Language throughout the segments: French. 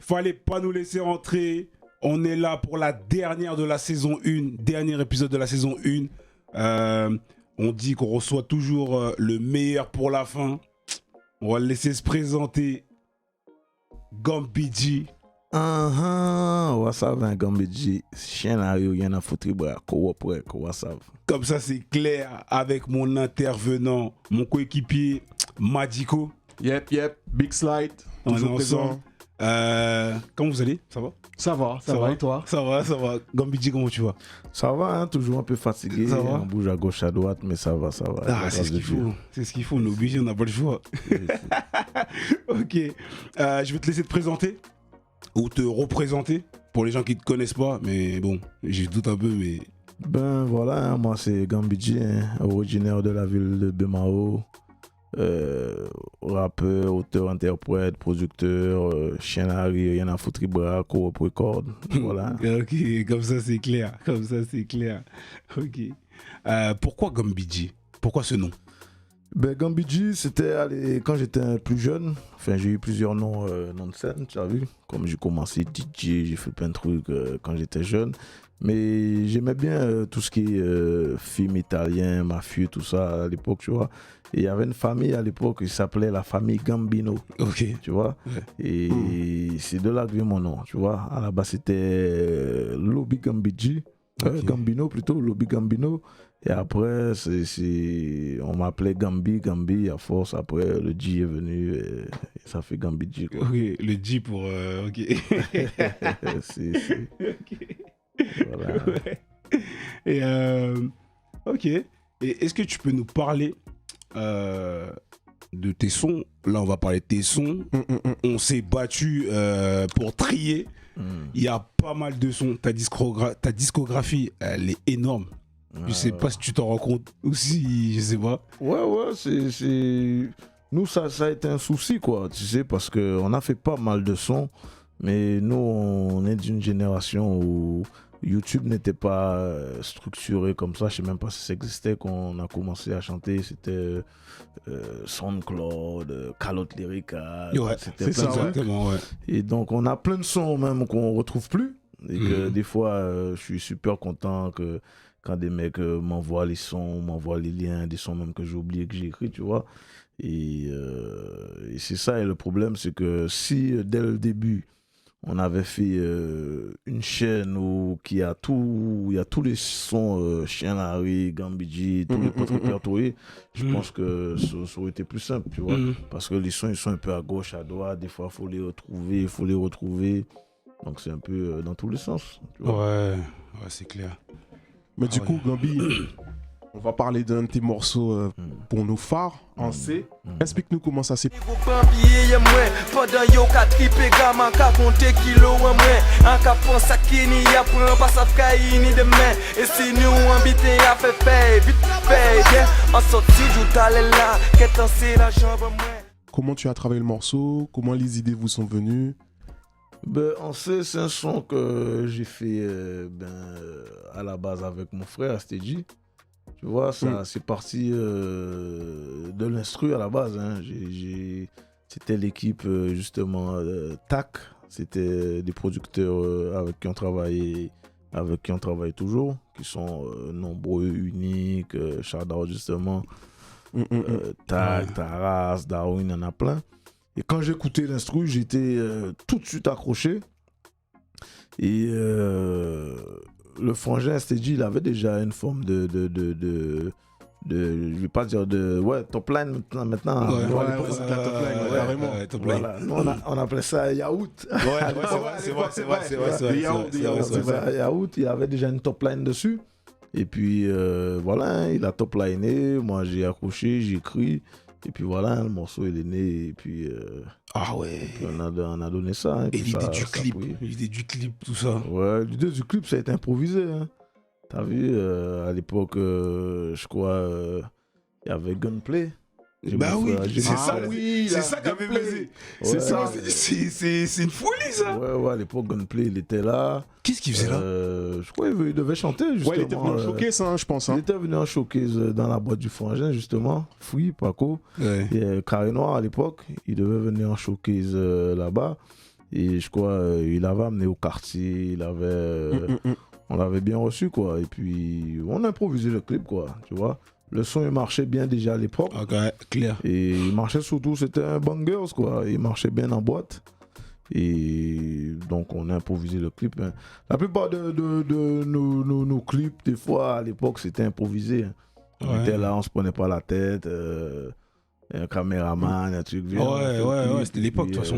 fallait pas nous laisser rentrer. On est là pour la dernière de la saison 1, dernier épisode de la saison 1. On dit qu'on reçoit toujours le meilleur pour la fin. On va le laisser se présenter. Gambidji. What's up, Gambidji? Chien à rien à foutre, what's up? Comme ça, c'est clair avec mon intervenant, mon coéquipier, Madiko. Yep, big slide. On est Toujours ensemble. présent. Comment vous allez? Ça va? Ça va, et toi? Ça va. Gambidji, comment tu vas? Ça va, hein, toujours un peu fatigué. Ça va? On bouge à gauche, à droite, mais ça va. Ah, c'est ce qu'il faut. C'est ce qu'il faut. On est obligé, on n'a pas le choix. Ok. Je vais te laisser te présenter ou te représenter pour les gens qui ne te connaissent pas. Mais bon, j'ai doute un peu, mais. Ben voilà, hein, moi c'est Gambidji, hein, originaire de la ville de Bemao. Rappeur, auteur, interprète, producteur, chien à rire, rien à foutre, co-op record. Voilà. Ok, comme ça c'est clair. Ok. Pourquoi Gambidji? Pourquoi ce nom? Ben Gambidji, c'était quand j'étais plus jeune. Enfin, j'ai eu plusieurs noms de scène, tu as vu. Comme j'ai commencé DJ, j'ai fait plein de trucs quand j'étais jeune. Mais j'aimais bien tout ce qui est film italien, mafieux, tout ça à l'époque, tu vois. Et il y avait une famille à l'époque qui s'appelait la famille Gambino. Ok. Tu vois. Ouais. Et c'est de là que vient mon nom, tu vois. À la base, c'était Lobby Gambidji. Okay. Gambino plutôt, Lobby Gambino. Et après, on m'appelait Gambi à force. Après, le G est venu et ça fait Gambidji. Ok, le G pour... ok. Ok. Voilà. Ouais. Et ok. Et est-ce que tu peux nous parler de tes sons? Là, on va parler de tes sons. On s'est battu pour trier. Il y a pas mal de sons. Ta discographie, elle est énorme. Je sais pas si tu t'en rends compte ou si je sais pas. Ouais, c'est... Nous, ça a été un souci, quoi. Tu sais, parce qu'on a fait pas mal de sons. Mais nous, on est d'une génération où YouTube n'était pas structuré comme ça. Je sais même pas si ça existait quand on a commencé à chanter. C'était SoundCloud, Calotte Lyrica. Ouais, c'est ça, exactement, ouais. Et donc, on a plein de sons même qu'on retrouve plus. Et que des fois, je suis super content que quand des mecs m'envoient les sons, m'envoient les liens, des sons même que j'ai oublié que j'ai écrit, tu vois. Et c'est ça. Et le problème, c'est que si dès le début, on avait fait une chaîne où il y a tous les sons Chien Larry, Gambidji, tous les potes répertoriés. Je pense que ça aurait été plus simple, tu vois. Parce que les sons, ils sont un peu à gauche, à droite. Des fois, il faut les retrouver. Donc, c'est un peu dans tous les sens. Tu vois. Ouais, c'est clair. Mais du coup, Gambi, on va parler d'un de tes morceaux pour nos phares en C. Explique-nous comment ça s'est passé. Comment tu as travaillé le morceau? Comment les idées vous sont venues? Ben, on sait, c'est un son que j'ai fait à la base avec mon frère Stéji. Tu vois, ça c'est parti de l'instru à la base. Hein. C'était l'équipe justement TAC. C'était des producteurs avec qui on travaille toujours, qui sont nombreux, uniques, Shadow justement, TAC, Taras, Darwin, il y en a plein. Et quand j'écoutais l'instru, j'étais tout de suite accroché. Et le frangin STG, il avait déjà une forme de je vais pas dire top line maintenant. C'est la top line, carrément. Voilà. On appelait ça yaourt. C'est vrai. Yaourt, il avait déjà une top line dessus. Et puis voilà, il a top liné. Moi, j'ai accroché, j'ai écrit. Et puis voilà, le morceau il est né et puis on a donné ça. Hein, et l'idée du clip, tout ça. Ouais, l'idée du clip, ça a été improvisé. Hein. T'as vu, à l'époque, je crois, il y avait Gunplay. Bah oui, c'est ça qui avait baisé. C'est une folie ça. Ouais, à l'époque Gunplay il était là. Qu'est-ce qu'il faisait là? Je crois qu'il devait chanter justement. Ouais, il était venu en showcase, je pense. Il était venu en showcase dans la boîte du frangin justement. Free, Paco. Ouais. Et Carré Noir à l'époque, il devait venir en showcase là-bas. Et je crois il avait amené au quartier, on l'avait bien reçu, quoi. Et puis, on a improvisé le clip, quoi, tu vois. Le son, il marchait bien déjà à l'époque. Ok, clair. Et il marchait surtout, c'était un bangers, quoi. Il marchait bien en boîte. Et donc, on a improvisé le clip. Hein. La plupart de nos clips, des fois, à l'époque, c'était improvisé. Hein. On était là, on se prenait pas la tête. Un caméraman, un truc. Ouais, c'était l'époque, de toute façon.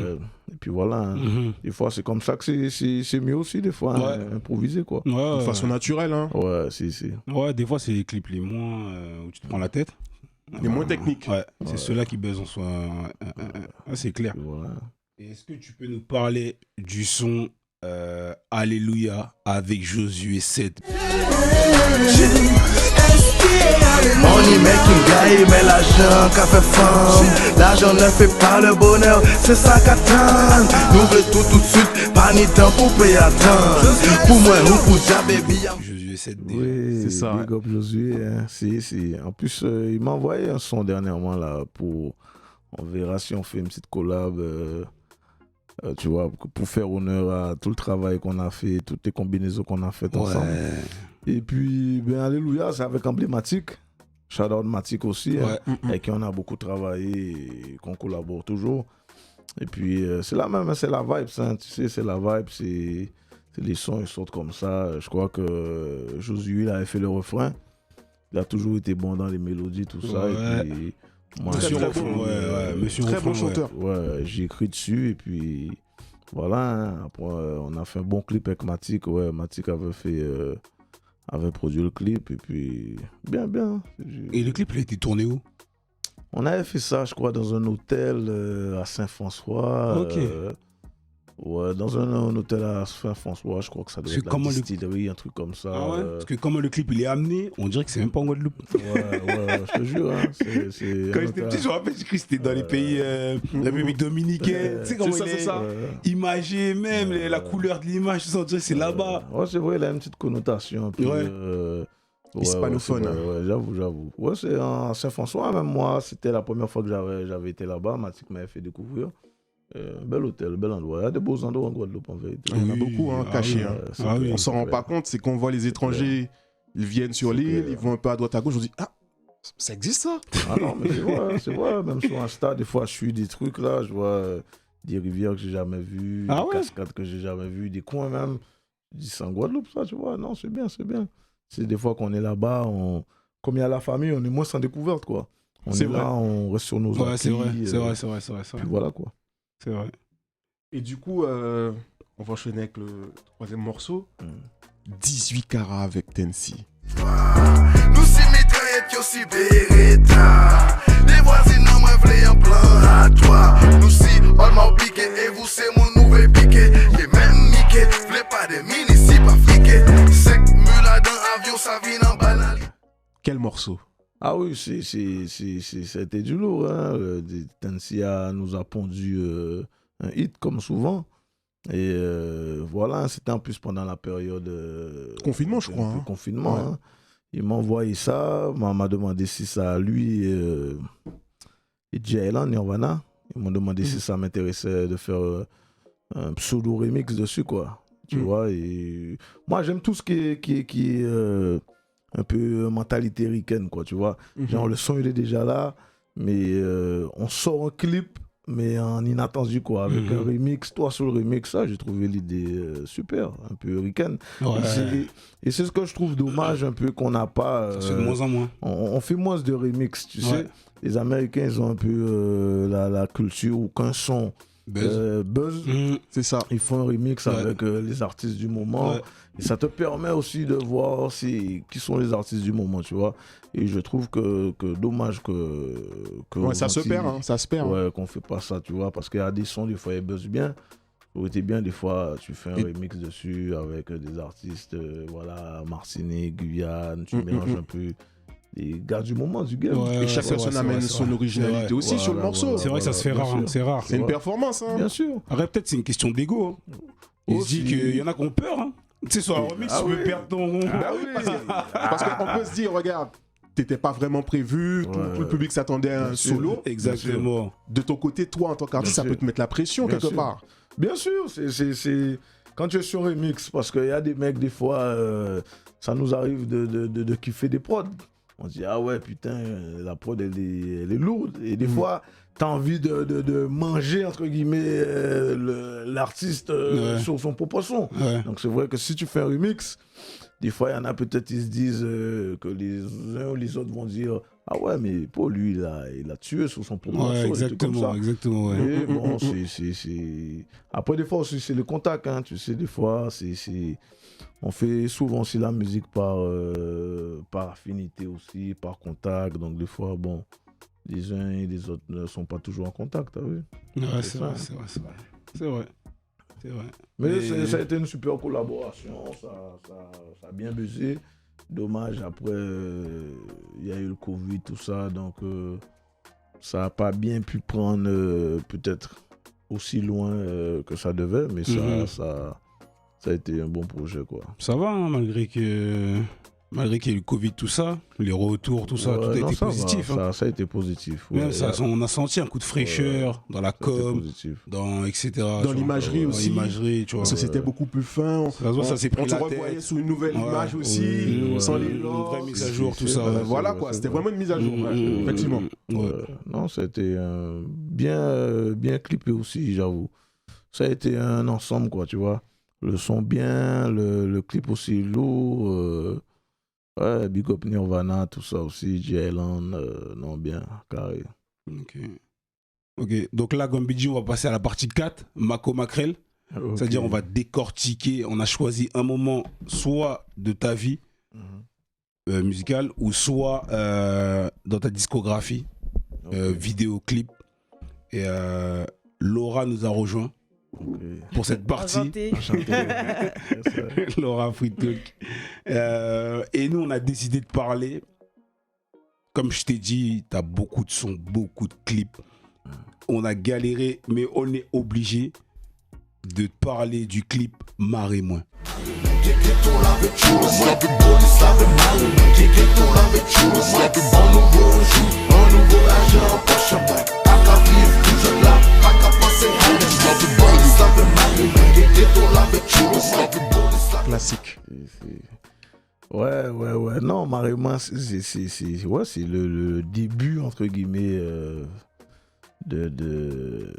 Et puis voilà. Hein. Des fois, c'est comme ça que c'est mieux aussi, des fois, hein, improviser, quoi. De façon naturelle, hein. Ouais, si. Ouais, des fois, c'est les clips les moins où tu te prends la tête. Les moins techniques. Ouais, c'est ceux-là qui besoin en soi. C'est clair. Voilà. Et est-ce que tu peux nous parler du son Alléluia avec Josué 7? On y met qu'une gaille, mais l'argent qu'a fait femme. L'argent ne fait pas le bonheur, c'est ça qu'attend. Nous voulons tout de suite, pas ni temps pour payer attendre. Pour moi, ou pour ça, baby. Josué 7 Oui, c'est ça. Big up Josué. Hein. Si. En plus, il m'a envoyé un son dernièrement là pour. On verra si on fait une petite collab. Tu vois, pour faire honneur à tout le travail qu'on a fait, toutes les combinaisons qu'on a faites ensemble. Et puis, ben, Alléluia, c'est avec Emblématique. Shout-out Matic aussi, hein, avec qui on a beaucoup travaillé et qu'on collabore toujours. Et puis, c'est la même, c'est la vibe, hein, tu sais, c'est la vibe, c'est les sons, ils sortent comme ça. Je crois que Josué, il avait fait le refrain. Il a toujours été bon dans les mélodies, tout ça. Et puis, moi, Monsieur très bon chanteur. Ouais, j'ai écrit dessus et puis voilà. Hein. Après, on a fait un bon clip avec Matic. Ouais, Matic avait produit le clip et puis bien. Et le clip, il a été tourné où? On avait fait ça, je crois, dans un hôtel à Saint-François. Ok. Ouais, dans un hôtel à Saint-François, je crois que ça doit être la distillerie, un truc comme ça. Ah ouais Parce que comment le clip il est amené, on dirait que c'est même pas en Guadeloupe. Ouais, je te jure. Hein, quand j'étais petit, je me rappelle, j'ai cru que c'était dans les pays la République dominicaine. Tu sais comment c'est ça. Imagé même, la couleur de l'image, on dirait que c'est là-bas. Ouais, c'est vrai, il a une petite connotation un peu. Hispanophone. Ouais, j'avoue. Ouais, c'est en Saint-François, même moi, c'était la première fois que j'avais été là-bas. Matic m'avait fait découvrir. Bel hôtel, bel endroit. Il y a de beaux endroits en Guadeloupe en vérité. Il y en a beaucoup cachés. On s'en rend pas compte, c'est qu'on voit les étrangers, ils viennent sur l'île, ils vont un peu à droite à gauche, on se dit ah, ça existe ça? Ah non, mais c'est vrai, même sur Insta, des fois je suis des trucs là, je vois des rivières que j'ai jamais vues, des cascades que j'ai jamais vues, des coins même. Je dis c'est en Guadeloupe ça, tu vois. Non, c'est bien. C'est des fois qu'on est là-bas, comme il y a la famille, on est moins sans découverte quoi. On est là, on reste sur nos acquis. C'est vrai. Puis voilà quoi. C'est vrai. Et du coup, on va enchaîner avec le troisième morceau. 18 carats avec Tensi. Nous si mitraillettes, yo si Beretta. Les voisins n'ont moins voulu un plan à toi. Nous si on m'a piqué et vous c'est mon nouvel piqué. Les mêmes Mickey, voulez pas de mini si pas fliqué. 5 mules dans avion, ça vient en banal. Quel morceau? Ah oui, c'était du lourd. Hein. Tensi nous a pondu un hit comme souvent. Et voilà, c'était en plus pendant la période... confinement, je crois. Confinement. Ouais. Hein. Il m'a envoyé ça, m'a demandé si ça, lui et Jaylan, Nirvana, ils m'ont demandé si ça m'intéressait de faire un pseudo-remix dessus, quoi. Tu vois, et moi, j'aime tout ce qui est un peu mentalité ricaine, quoi, tu vois. Genre, le son, il est déjà là, mais on sort un clip, mais en inattendu, quoi, avec un remix. Toi, sur le remix, ça, j'ai trouvé l'idée super, un peu ricaine. Ouais. Et c'est ce que je trouve dommage, un peu, qu'on n'a pas... ça se fait de moins en moins. On fait moins de remix, tu sais. Les Américains, ils ont un peu la culture où qu'un son... Buzz. C'est ça. Ils font un remix avec les artistes du moment. Et ça te permet aussi de voir qui sont les artistes du moment, tu vois. Et je trouve que dommage que ça se perd. Ouais, qu'on fait pas ça, tu vois. Parce qu'il y a des sons, des fois, ils buzzent bien. Ça aurait été bien, des fois, tu fais un remix dessus avec des artistes, voilà, Martinique, Guyane, tu mélanges un peu les gars du moment du game. Et chaque personne amène son originalité aussi sur le morceau. C'est vrai que ça se fait rare, c'est rare. C'est une performance, hein. Bien sûr. Après, peut-être c'est une question d'ego. Hein. Il se dit qu'il y en a qui ont peur. Hein. Tu sais, sur un remix, tu peux perdre ton... Parce qu'on peut se dire, regarde, t'étais pas vraiment prévu, tout le public s'attendait à un solo. Exactement. De ton côté, toi, en tant qu'artiste, ça peut te mettre la pression quelque part. Bien sûr, c'est quand tu es sur remix, parce qu'il y a des mecs, des fois, ça nous arrive de kiffer des prods. On se dit, ah ouais, putain, la prod, elle est lourde. Et des fois, t'as envie de manger, entre guillemets, l'artiste sur son propre son. Ouais. Donc c'est vrai que si tu fais un remix, des fois, il y en a peut-être, ils se disent que les uns ou les autres vont dire, ah ouais, mais pour lui, il a tué sur son propre Ouais, son. Des trucs comme ça. exactement, ouais. Et bon, c'est... Après, des fois aussi, c'est le contact, hein, tu sais, des fois, on fait souvent aussi la musique par affinité aussi, par contact, donc des fois, bon, les uns et les autres ne sont pas toujours en contact, t'as vu? Ouais, c'est vrai. Mais ça a été une super collaboration, ça a bien buzzé. Dommage, après, il y a eu le Covid, tout ça, donc ça n'a pas bien pu prendre peut-être aussi loin que ça devait, mais ça a été un bon projet, quoi. Ça va, hein, malgré qu'il y a eu le Covid, tout ça, les retours, tout ça, tout a été positif. Hein. Ça a été positif. Ouais. Même ça, on a senti un coup de fraîcheur dans la com, etc. Dans l'imagerie aussi. L'imagerie, tu vois. Parce que c'était beaucoup plus fin. Ça s'est pris on te revoyait sous une nouvelle image aussi, sans les logs. Une vraie mise à jour, tout ça. Voilà quoi, c'était vraiment une mise à jour, effectivement. Non, ça a été bien clippé aussi, j'avoue. Ça a été un ensemble, quoi, tu vois. Le son bien, le clip aussi lourd. Ouais, Big Up Nirvana, tout ça aussi, J-Land, non, bien, carré. Ok, donc là, Gambidji, on va passer à la partie 4, Mako Makrel. Okay. C'est-à-dire, on va décortiquer, on a choisi un moment soit de ta vie musicale, ou soit dans ta discographie, vidéoclip. Et Laura nous a rejoint. Pour cette partie. Laura Free Talk. Et nous, on a décidé de parler. Comme je t'ai dit, t'as beaucoup de sons, beaucoup de clips. On a galéré, mais on est obligé de parler du clip Marre-moi. Classique. Ouais. Non, Marre-moi, c'est le début, entre guillemets, de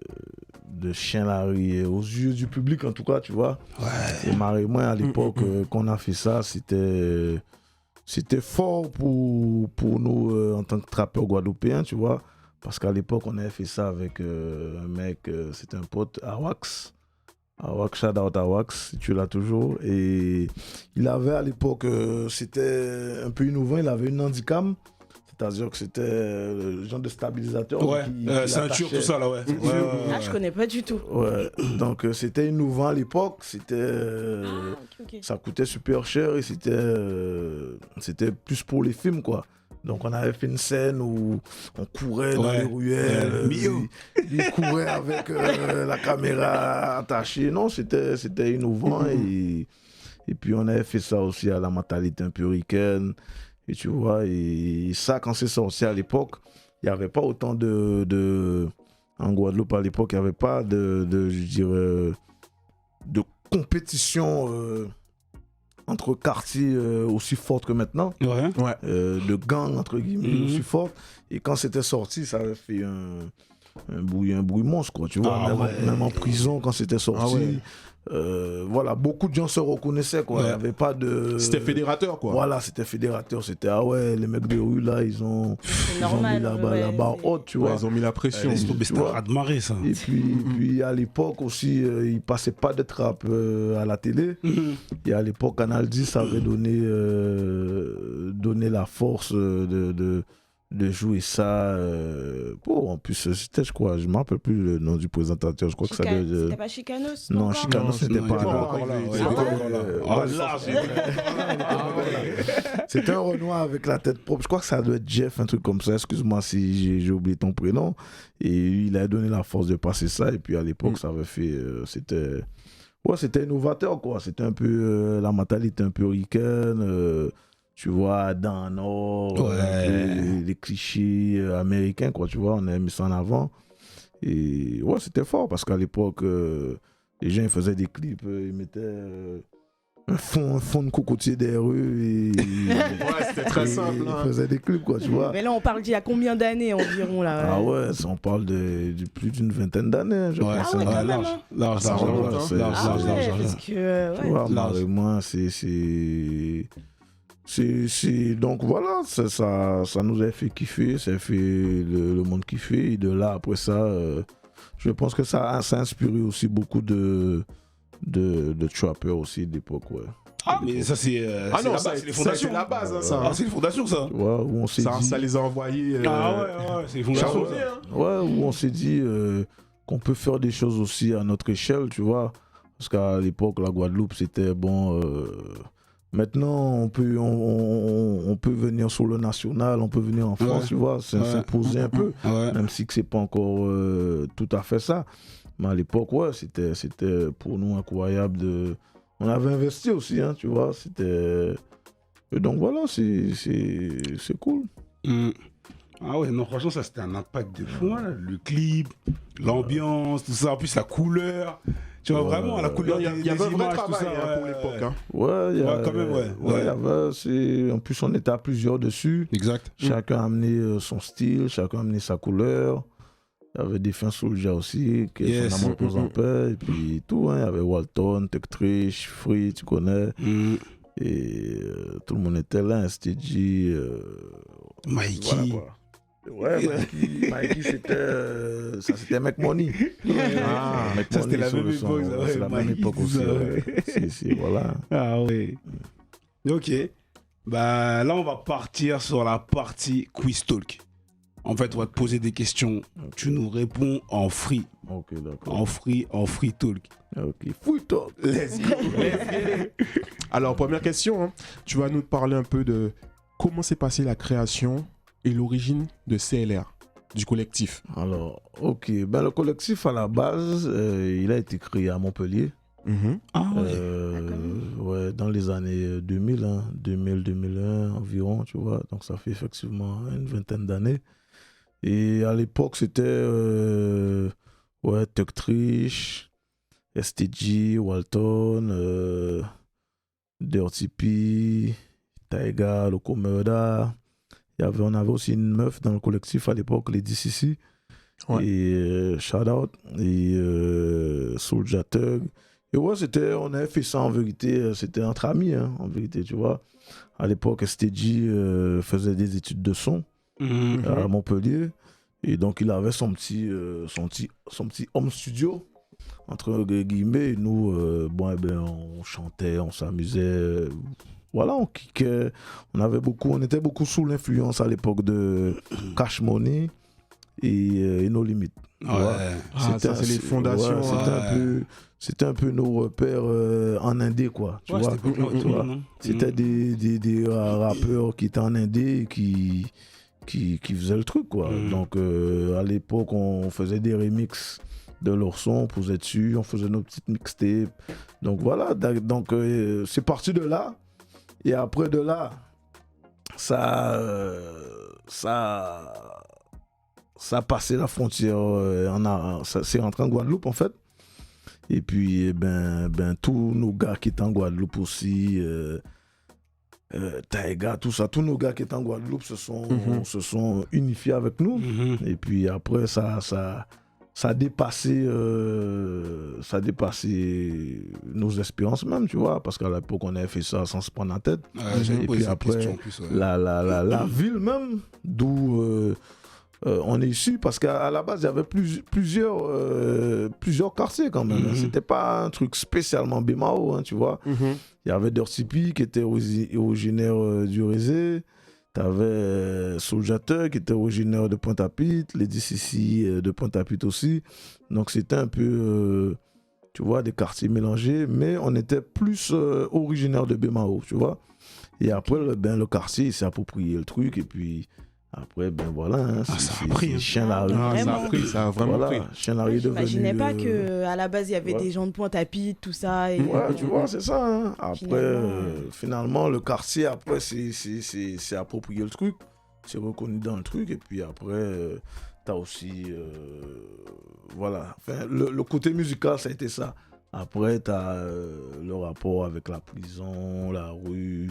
Chien Larry aux yeux du public, en tout cas, tu vois. Ouais. Et Marre-moi, à l'époque qu'on a fait ça, c'était fort pour nous en tant que trappeurs guadeloupéens, tu vois. Parce qu'à l'époque, on avait fait ça avec un mec, c'était un pote, Awax. Awax, shout out Awax, si tu l'as toujours. Et il avait à l'époque, c'était un peu innovant, il avait une handicam. C'est-à-dire que c'était le genre de stabilisateur. Ouais, ceinture, tout ça là, ouais. Je connais pas du tout. Ouais, donc c'était innovant à l'époque. Ça coûtait super cher et c'était plus pour les films, quoi. Donc on avait fait une scène où on courait dans les ruelles, il courait avec la caméra attachée. Non, c'était innovant et puis on avait fait ça aussi à la mentalité un peu ricaine. Et tu vois, et ça, quand c'est sorti à l'époque, il n'y avait pas autant en Guadeloupe à l'époque, il n'y avait pas je dirais, de compétition entre quartiers aussi forte que maintenant, de gangs entre guillemets aussi forte. Et quand c'était sorti, ça avait fait un bruit monstre, quoi, tu vois. Même en prison, quand c'était sorti, voilà, beaucoup de gens se reconnaissaient, quoi. Il y avait pas de... C'était fédérateur, quoi. Voilà, c'était fédérateur. C'était, les mecs de rue, là, ils ont mis la barre haute, tu vois. Ils ont mis la pression. C'était à marrer, ça. Et puis à l'époque aussi, il passait pas de trap à la télé. Et à l'époque, Canal 10 avait donné la force de jouer ça. En plus, c'était, je crois, je ne me rappelle plus le nom du présentateur. Je crois que ça devait être... C'était pas Chicanos? Non, Chicanos, c'était pas là. C'était un Renoir avec la tête propre. Je crois que ça doit être Jeff, un truc comme ça. Excuse-moi si j'ai oublié ton prénom. Et il a donné la force de passer ça. Et puis à l'époque, ça avait fait... c'était innovateur, quoi. C'était un peu... la mentalité un peu ricaine. Tu vois, dans le Nord, les clichés américains, quoi, tu vois, on a mis ça en avant. Et ouais, c'était fort parce qu'à l'époque, Les gens, ils faisaient des clips, ils mettaient un fond de cocotier des rues. Ouais, c'était très simple. Ils faisaient des clips, quoi, tu vois. Mais là, on parle d'il y a combien d'années environ là? Ah ouais, on parle de plus d'une vingtaine d'années, je Ouais, pense. Ah ouais, quand même, large. hein. Large. Ah ouais, parce que... Tu ouais. vois, Large. moi, donc voilà, ça nous a fait kiffer, ça a fait le monde kiffer. Et de là, après ça, je pense que ça a inspiré aussi beaucoup de trappers aussi d'époque, ouais. Ah, mais ça, c'est. Ah c'est non, la ça, base, c'est les c'est fondations. la base, hein, ça. Ah, c'est les fondations, ça. Tu vois, où on s'est dit... Ça les a envoyés. Ah ouais, c'est les fondations. charbonner, ça. hein. Ouais, où on s'est dit qu'on peut faire des choses aussi à notre échelle, tu vois. Parce qu'à l'époque, la Guadeloupe, c'était bon. Maintenant, on peut venir sur le national, on peut venir en France, Ouais. tu vois, s'imposer un peu. Ouais. Même si que c'est pas encore tout à fait ça. Mais à l'époque, ouais, c'était pour nous incroyable de... On avait investi aussi, hein, tu vois. C'était... Et donc voilà, c'est cool. Ah ouais, non, franchement, ça c'était un impact de fou, hein, le clip, l'ambiance, tout ça, en plus la couleur. Tu vois, vraiment, la couleur Il y des avait un vrai images, tout travail ça. pour l'époque. Hein. Ouais, quand même, ouais. il y avait, en plus, on était à plusieurs dessus. Exact. Chacun a amené son style, chacun a amené sa couleur. Il y avait des fins Soulja aussi, qui Yes. son amour pour en paix, et puis tout. Hein. Il y avait Walton, Tech-Trish, Free, tu connais. Et tout le monde était là, STG. Mikey. Voilà, quoi. Ouais, Mikey, c'était Make Money. Ah, Make ça, c'était Money la sur même le son, époque, ça, ouais, ouais, c'est la même Mikey, époque tout aussi. ça, Ouais. Voilà. Ah ouais. Ok. Bah là, on va partir sur la partie quiz talk. En fait, on va te poser des questions. Tu nous réponds en free. Ok, d'accord. En free talk. Ok, full talk. Let's go. Alors, première question, hein. Tu vas nous parler un peu de comment s'est passée la création et l'origine de CLR, du collectif. Alors, ok. Ben, le collectif, à la base, il a été créé à Montpellier. Ah ouais. Ouais, dans les années 2000, hein, 2000-2001 environ, tu vois. Donc, ça fait effectivement une vingtaine d'années. Et à l'époque, c'était ouais, Tech-Trish, STG, Walton, Dirty P, Taiga, Loco Murda. On avait aussi une meuf dans le collectif à l'époque, les DCC. Ouais. Et Shout Out. Et Soulja Thug. Et ouais, on avait fait ça en vérité, c'était entre amis, hein, en vérité, tu vois. À l'époque, STG faisait des études de son à Montpellier. Et donc, il avait son petit home studio, entre guillemets. Et nous, on chantait, on s'amusait. Voilà, on kickait. On était beaucoup sous l'influence à l'époque de Cash Money et No Limit. Ouais. Ah, ça, c'est les fondations. Ouais, c'était un peu nos repères en indé, quoi. Tu vois, tu vois. C'était des rappeurs qui étaient en indé et qui faisaient le truc, quoi. Donc, à l'époque, on faisait des remixes de leurs sons, on posait dessus, on faisait nos petites mixtapes. Donc, voilà. Donc, c'est parti de là. Et après de là, ça a passé la frontière, c'est rentré en Guadeloupe en fait. Et puis, tous nos gars qui étaient en Guadeloupe aussi, Taiga, tout ça, tous nos gars qui étaient en Guadeloupe se sont unifiés avec nous. Et puis après, ça a dépassé nos espérances même, tu vois, parce qu'à l'époque, on avait fait ça sans se prendre la tête. Et puis après, la ville même, d'où on est issu, parce qu'à la base, il y avait plusieurs quartiers quand même. C'était pas un truc spécialement Bémao, hein, tu vois. Il y avait Dirty P qui était originaire du Rézé. T'avais Soulja Thug qui était originaire de Pointe-à-Pitre, les DCC de Pointe-à-Pitre aussi. Donc c'était un peu, tu vois, des quartiers mélangés, mais on était plus originaire de Bémao, tu vois. Et après, le quartier, il s'est approprié le truc, et puis après, voilà. Hein, ça a pris. Chien la rue. Ça a vraiment pris. Chien la rue est devenu... J'imaginais pas qu'à la base, il y avait des gens de Pointe-à-Pitre, tout ça. Et... Ouais, tu vois, c'est ça. Hein. Après, finalement, le quartier, après, c'est approprié le truc. C'est reconnu dans le truc. Et puis après, t'as aussi... voilà. Enfin, le côté musical, ça a été ça. Après, tu as le rapport avec la prison, la rue.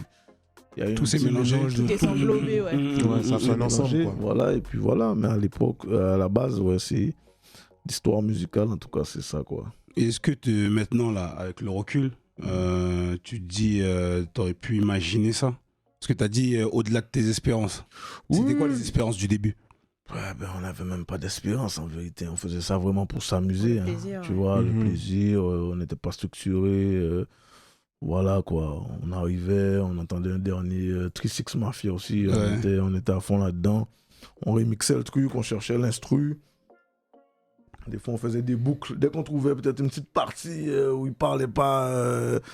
Il y a Tout s'est mélangé. Tout est semblé, ouais. Ouais, ça fait un ensemble, quoi. Voilà, et puis voilà. Mais à l'époque, à la base, ouais, c'est l'histoire musicale, en tout cas, c'est ça, quoi. Et est-ce que maintenant, là, avec le recul, tu te dis, t'aurais pu imaginer ça? Parce que tu as dit au-delà de tes espérances. C'était quoi les espérances du début? Ouais, ben, on n'avait même pas d'espérance, en vérité. On faisait ça vraiment pour s'amuser. Le hein. plaisir, Tu ouais. vois, le plaisir, on n'était pas structuré. Voilà, quoi. On arrivait, on entendait un dernier 3-6 Mafia aussi. Ouais. On était à fond là-dedans. On remixait le truc, on cherchait l'instru. Des fois, on faisait des boucles. Dès qu'on trouvait peut-être une petite partie où il parlait pas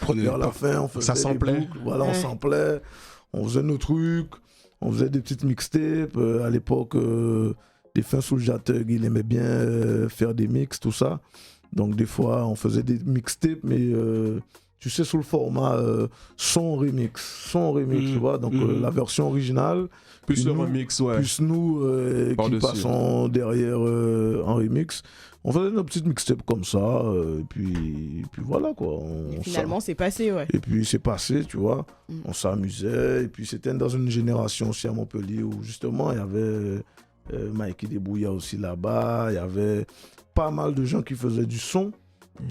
Prenez vers le la pas. fin, on faisait Ça des samplait. boucles. Voilà, on Ouais. samplait. On faisait nos trucs. On faisait des petites mixtapes. À l'époque, des fins sous le Jatug, il aimait bien faire des mix, tout ça. Donc, des fois, on faisait des mixtapes, mais tu sais, sous le format son remix. Son remix, tu vois. Donc, la version originale. Plus le nous, remix, ouais. Plus nous qui Par-dessus. passons derrière en remix. On faisait nos petites mixtapes comme ça, et puis voilà quoi. Et finalement, c'est passé, ouais. Et puis c'est passé, tu vois. Mm. On s'amusait, et puis c'était dans une génération aussi à Montpellier où justement il y avait Mikey Debouya aussi là-bas, il y avait pas mal de gens qui faisaient du son.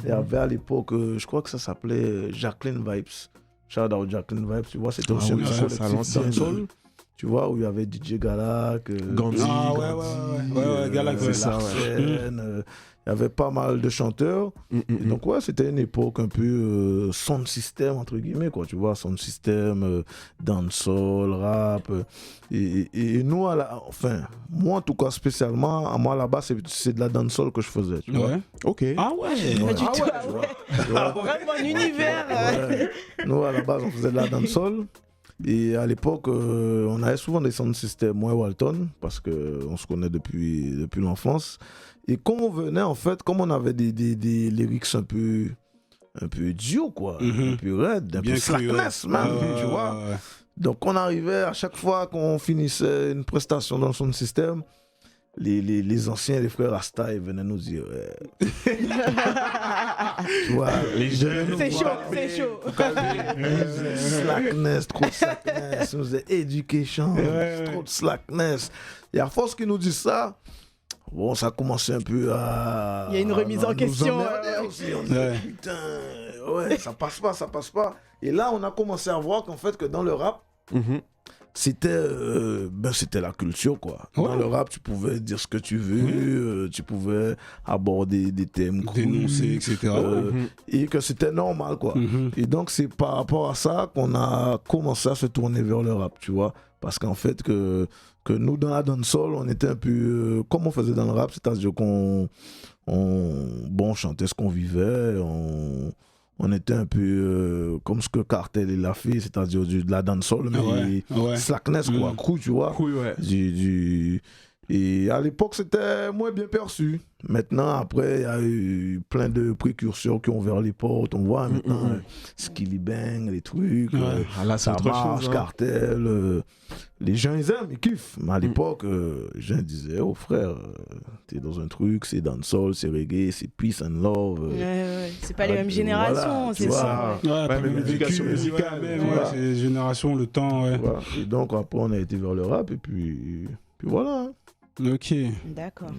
Il y avait à l'époque, je crois que ça s'appelait Jacqueline Vibes. Shout out Jacqueline Vibes, tu vois, c'était aussi un oui, petit ça, collectif ça, l'ancienne. dancehall. Tu vois, où il y avait DJ Galak, Gandhi. Ah ouais, Galak, c'est ouais. ça, ouais. Larsen, il y avait pas mal de chanteurs. Et donc, ouais, c'était une époque un peu sound system, entre guillemets, quoi. Tu vois, sound system, dancehall, rap. Et nous, enfin, moi en tout cas, spécialement, moi là-bas, c'est de la dancehall que je faisais. Tu vois. Ouais. Ok. Ah ouais. Pas du tout, ouais, ah tu ouais. vois. Tu vois. Vraiment un univers. Ouais. Nous, à la base, on faisait de la dancehall. Et à l'époque, on avait souvent des sound systems, moi et Walton, parce qu'on se connaît depuis l'enfance. Et quand on venait, en fait, comme on avait des lyrics un peu duo, quoi, un peu raide, un Bien peu cru, slackness, ouais. même, Ouais, tu ouais, vois. ouais. Donc on arrivait, à chaque fois qu'on finissait une prestation dans le sound system, les anciens, les frères Rasta, ils venaient nous dire, tu vois, les jeunes, C'est chaud, c'est chaud. slackness, trop de slackness, ils nous disaient education, trop de slackness. Et à force qu'ils nous disent ça, bon, ça commençait un peu à... Il y a une remise en nous question, emmerder ouais. aussi. On disait, Ouais. putain, ouais, ça passe pas. Et là, on a commencé à voir qu'en fait, que dans le rap, c'était la culture, quoi. Ouais. Dans le rap, tu pouvais dire ce que tu veux, tu pouvais aborder des thèmes cool, Dénoncer, etc. et que c'était normal, quoi. Mhm. Et donc, c'est par rapport à ça qu'on a commencé à se tourner vers le rap, tu vois. Parce qu'en fait, que nous, dans la dancehall, on était un peu comme on faisait dans le rap, c'est-à-dire qu'on chantait ce qu'on vivait, on était un peu comme ce que Cartel il a fait, c'est-à-dire de la dancehall, mais Ouais. slackness, quoi, crew, tu vois. Oui, ouais. Et à l'époque, c'était moins bien perçu. Maintenant, après, il y a eu plein de précurseurs qui ont ouvert les portes. On voit maintenant Skilly Bang, les trucs. Ouais. Ah, là, c'est Ça autre marche, chose. Hein. Cartel. Les gens, ils aiment, ils kiffent. Mais à l'époque, les gens disaient, oh frère, t'es dans un truc, c'est dancehall, c'est reggae, c'est peace and love. Ouais. C'est pas les Ah, mêmes voilà, générations, tu c'est vois. ça. Ouais, Ouais, pas même le l'éducation vécu, musicale, ouais, voilà. c'est les générations, le temps, ouais. Voilà. Et donc, après, on a été vers le rap, et puis voilà. hein. Ok. D'accord.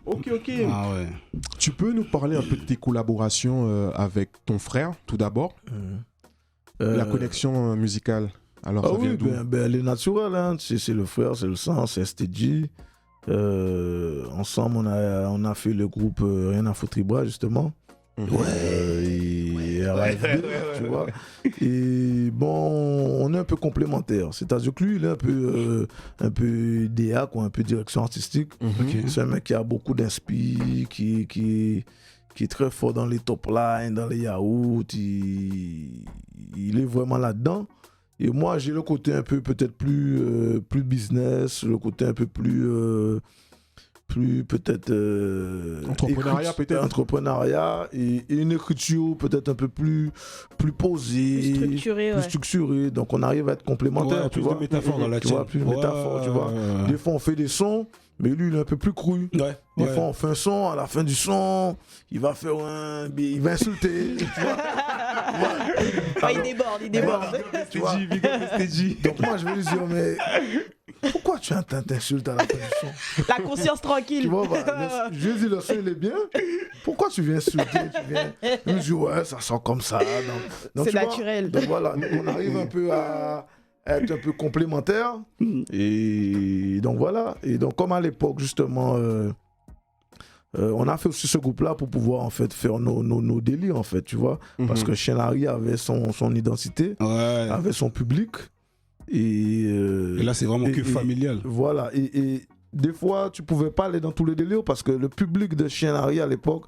Ok. Ah ouais. Tu peux nous parler un peu de tes collaborations avec ton frère, tout d'abord. La connexion musicale. Alors, Ah ça vient oui, d'où? elle est naturelle. Hein. C'est le frère, c'est le sang, c'est STG. Ensemble, on a fait le groupe Rien à foutre Ibra, justement. Et RFB, tu vois. Et bon, on est un peu complémentaires. C'est-à-dire que lui, il est un peu DA, quoi, un peu direction artistique. C'est un mec qui a beaucoup d'inspi, qui est très fort dans les top lines, dans les yaourts. Il est vraiment là-dedans. Et moi, j'ai le côté un peu peut-être plus business, le côté un peu plus plus peut-être entrepreneuriat et une écriture peut-être un peu plus posée, plus structurée. Donc on arrive à être complémentaires, plus de métaphores dans la tienne. Plus de métaphores, tu vois. Des fois on fait des sons, mais lui il est un peu plus cru. Des fois on fait un son, à la fin du son, il va insulter, tu vois. Il déborde. Tu vois. Donc moi je vais lui dire, mais pourquoi tu t'insultes à la fin du son? La conscience tranquille. Tu vois, je lui dis, le son il est bien. Pourquoi tu viens insulter? Il me dit, ouais, ça sent comme ça. Donc, c'est naturel. Donc voilà, on arrive un peu à être un peu complémentaires. Et donc voilà. Et donc comme à l'époque, justement, on a fait aussi ce groupe-là pour pouvoir en fait faire nos délires, en fait, tu vois. Parce que Chien Larry avait son identité, avait son public. Et là, c'est vraiment familial. Voilà. Et des fois, tu pouvais pas aller dans tous les délires parce que le public de Chien Larry à l'époque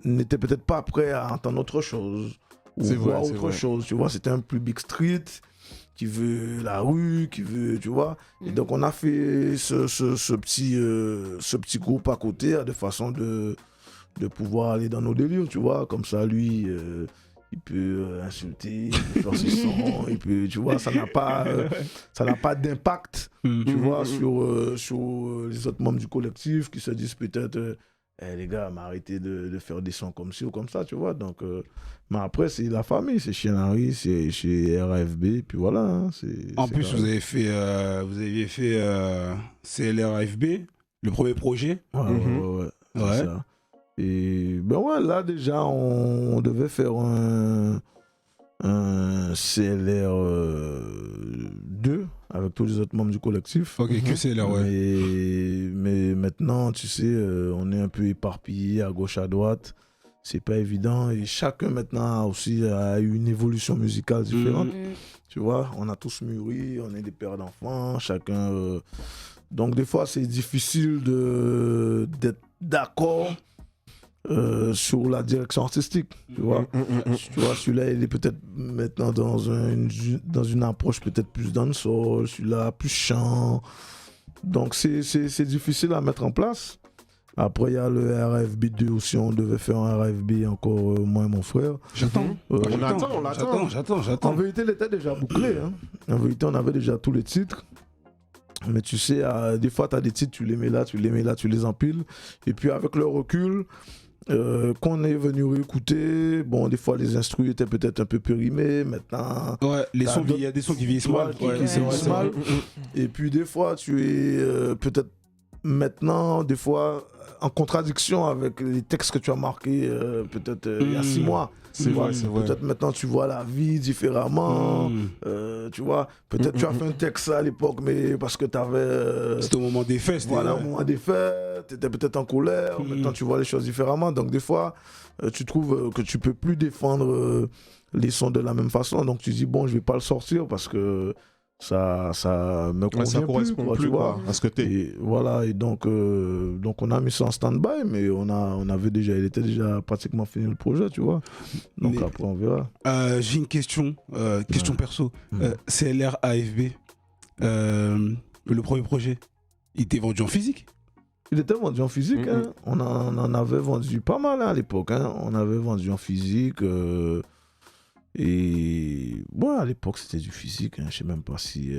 n'était peut-être pas prêt à entendre autre chose. Ou voir autre chose. Tu vois, c'était un public street qui veut la rue, qui veut, tu vois. Et donc, on a fait ce petit groupe à côté de façon de pouvoir aller dans nos délires, tu vois. Comme ça, lui... il peut insulter, il peut faire ses sons, il peut, tu vois, ça n'a pas d'impact, tu vois, sur les autres membres du collectif qui se disent peut-être, les gars, m'arrêtez de faire des sons comme ci ou comme ça, tu vois. Donc, mais après, c'est la famille, c'est Chien Larry, c'est chez RAFB, puis voilà. Hein, en plus, vous avez fait CLRAFB, le premier projet. Ouais. C'est ça. Et ben ouais, là déjà, on devait faire un CLR 2 avec tous les autres membres du collectif. Ok, que CLR, ouais. Mais maintenant, tu sais, on est un peu éparpillé à gauche, à droite. C'est pas évident. Et chacun maintenant aussi a eu une évolution musicale différente. Tu vois, on a tous mûri, on est des pères d'enfants, chacun. Donc des fois, c'est difficile d'être d'accord. Sur la direction artistique, tu vois. Tu vois, celui-là, il est peut-être maintenant dans une approche peut-être plus dancehall, celui-là plus chant. Donc, c'est difficile à mettre en place. Après, il y a le RFB2 aussi, on devait faire un RFB encore, moi et mon frère. J'attends. En vérité, il était déjà bouclé. Hein. En vérité, on avait déjà tous les titres. Mais tu sais, des fois, tu as des titres, tu les mets là, tu les empiles. Et puis, avec le recul... qu'on est venu réécouter, bon, des fois les instrus étaient peut-être un peu périmés, maintenant... Ouais, il y a des sons qui vieillissent mal. Et puis des fois, tu es peut-être maintenant, des fois, en contradiction avec les textes que tu as marqués peut-être il y a 6 mois. C'est vrai. Peut-être maintenant tu vois la vie différemment. Tu vois, peut-être tu as fait un texte à l'époque, mais parce que tu avais. C'était au moment des fêtes. Voilà, au moment des fêtes, tu étais peut-être en colère. Maintenant tu vois les choses différemment. Donc des fois, tu trouves que tu peux plus défendre les sons de la même façon. Donc tu dis, bon, je vais pas le sortir parce que ça me convient ça correspond plus, tu vois, à ce que t'es. Et voilà, et donc on a mis ça en stand-by, mais il était déjà pratiquement fini le projet, tu vois. Donc après on verra. J'ai une question perso. CLR AFB, le premier projet, il était vendu en physique? Il était vendu en physique, hein. On en avait vendu pas mal à l'époque, hein. On avait vendu en physique. Et bon, à l'époque c'était du physique, hein. Je sais même pas si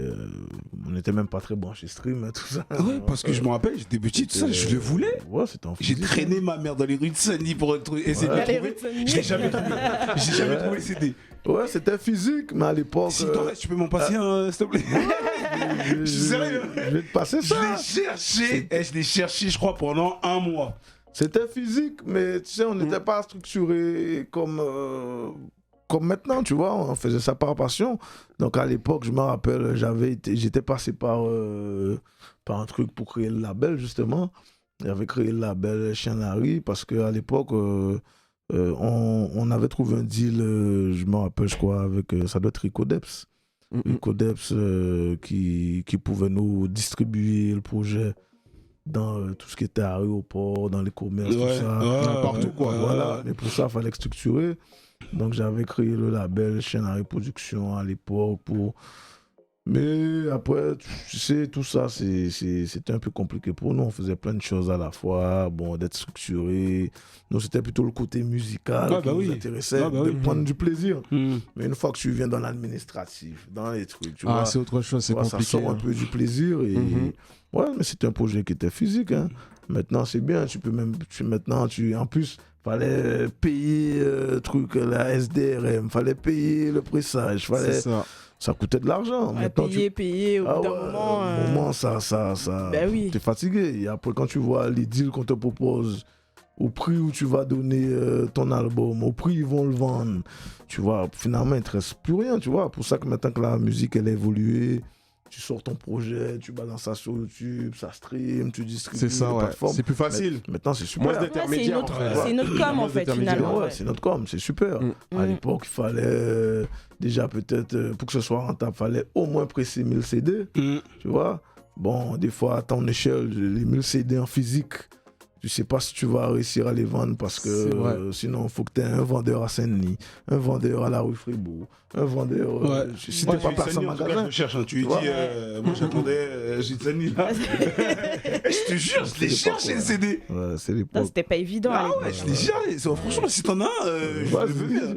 on n'était même pas très branché stream, hein, tout ça. Ouais, parce que je me rappelle, j'étais petit, tout ça, je le voulais. Ouais, c'était en physique. J'ai traîné ma mère dans les rues de Sunny pour essayer de le trouver. Je l'ai jamais trouvé. J'ai jamais trouvé les CD. Ouais, c'était physique, mais à l'époque. Si t'en restes, tu peux m'en passer un, s'il te plaît. Je suis sérieux. Je vais te passer ça. Je l'ai cherché, je crois, pendant 1 mois. C'était physique, mais tu sais, on n'était pas structuré comme maintenant, tu vois, on faisait ça par passion. Donc à l'époque, je me rappelle, j'étais passé par un truc pour créer le label, justement. J'avais créé le label Chien Larry parce qu'à l'époque, on avait trouvé un deal, je me rappelle, je crois, avec, ça doit être Ricodeps. Ricodeps qui pouvait nous distribuer le projet dans tout ce qui était aéroport, dans les commerces, tout ça. Partout, quoi. Voilà, mais pour ça, il fallait structurer. Donc j'avais créé le label Chien Larry Production à l'époque pour Mais après, tu sais, tout ça, c'était un peu compliqué pour nous. On faisait plein de choses à la fois, bon, d'être structuré. Nous, c'était plutôt le côté musical qui nous intéressait, de prendre du plaisir. Mais une fois que tu viens dans l'administratif, dans les trucs, tu vois, c'est autre chose, c'est compliqué. Ça sort un peu du plaisir. Et ouais, mais c'était un projet qui était physique. Hein. Maintenant, c'est bien. Tu peux même, en plus, fallait payer la SDRM, fallait payer le pressage, fallait. Ça coûtait de l'argent. Ouais, payer, au bout d'un moment. Ben oui. T'es fatigué. Et après, quand tu vois les deals qu'on te propose, au prix où tu vas donner ton album, au prix où ils vont le vendre, tu vois, finalement, il ne te reste plus rien, tu vois. Pour ça que maintenant que la musique, elle a évolué, tu sors ton projet, tu balances ça sur YouTube, ça stream, tu distribues. C'est ça, ouais. C'est plus facile. Maintenant, c'est super. Moins d'intermédiaires. C'est notre com, en fait, finalement. Ouais, c'est notre com, c'est super. À l'époque, il fallait déjà peut-être, pour que ce soit rentable, il fallait au moins presser 1000 CD, tu vois. Bon, des fois, à ton échelle, les 1000 CD en physique, tu sais pas si tu vas réussir à les vendre parce que sinon, il faut que tu aies un vendeur à Saint-Denis, un vendeur à la rue Fribourg, un vendeur. Si tu n'es pas placé en magasin. Je cherche, tu lui dis, moi j'attendais, j'ai Saint-Denis là. Je te jure, je les cherche les CD. Ouais, c'est l'époque. C'était pas évident. Ah ouais, je les cherche. Franchement, si t'en as un,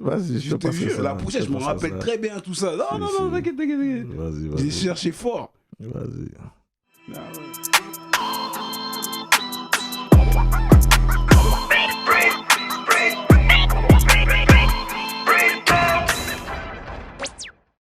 vas-y, je te jure. La prochaine, je me rappelle très bien tout ça. Non, t'inquiète. Vas-y. J'ai cherché fort. Vas-y. Ah ouais.